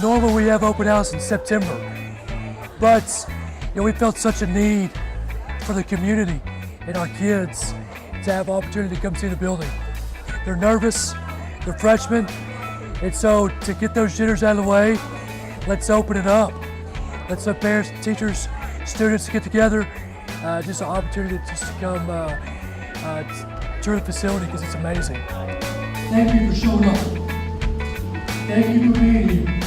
normally we have open house in September, but we felt such a need for the community and our kids to have opportunity to come see the building. They're nervous, they're freshmen, and so to get those jitters out of the way, let's open it up. Let's let parents, teachers, students get together. Just an opportunity just to come tour the facility because it's amazing. Thank you for showing up. Thank you for being here.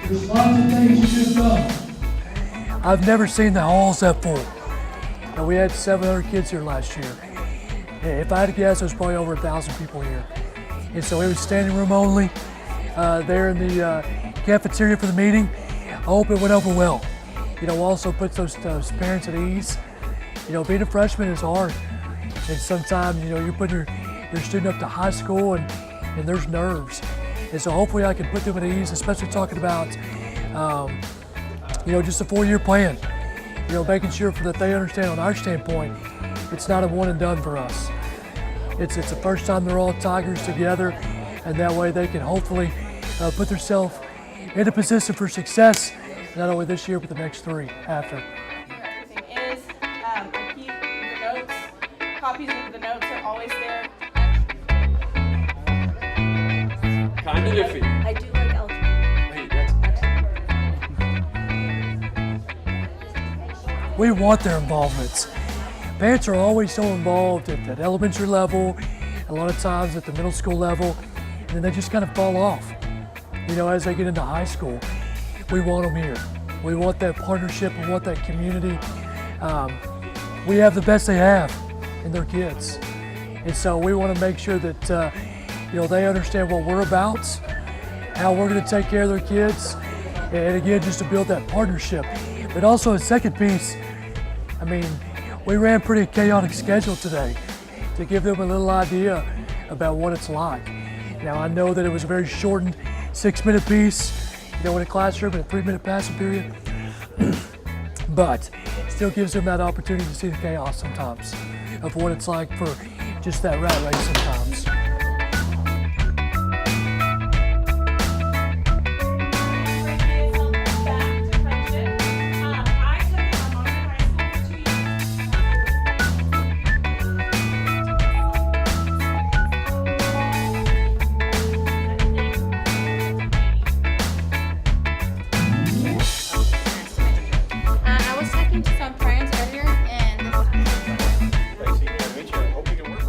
There's lots of things you could have done. I've never seen the halls that full. And we had 700 kids here last year. If I had to guess, there's probably over 1,000 people here. And so it was standing room only there in the cafeteria for the meeting. I hope it went over well. Also puts those parents at ease. Being a freshman is hard. And sometimes, you're putting your student up to high school and there's nerves. And so hopefully I can put them at ease, especially talking about, just a 4-year plan. Making sure that they understand on our standpoint, it's not a one and done for us. It's the first time they're all Tigers together, and that way they can hopefully put themselves in a position for success, not only this year, but the next 3 after. Everything is, I keep the notes, copies of the notes are always there. Kind of iffy. I do like algebra. Hey, that's excellent. We want their involvement. Parents are always so involved at that elementary level, a lot of times at the middle school level, and then they just kind of fall off. As they get into high school, we want them here. We want that partnership, we want that community. We have the best they have in their kids. And so we want to make sure that they understand what we're about, how we're going to take care of their kids, and again, just to build that partnership. But also a second piece, we ran a pretty chaotic schedule today to give them a little idea about what it's like. Now I know that it was a very shortened 6-minute piece, in a classroom and a 3-minute passing period, but still gives them that opportunity to see the chaos sometimes of what it's like for just that rat race sometimes.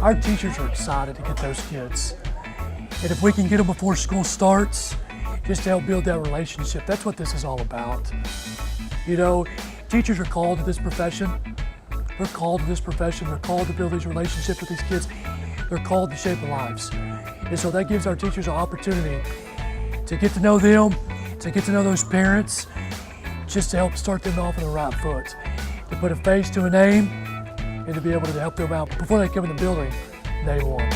Our teachers are excited to get those kids. And if we can get them before school starts, just to help build that relationship, that's what this is all about. Teachers are called to this profession. They're called to this profession. They're called to build these relationships with these kids. They're called to shape their lives. And so that gives our teachers an opportunity to get to know them, to get to know those parents, just to help start them off on the right foot, to put a face to a name, and to be able to help them out before they come in the building day one.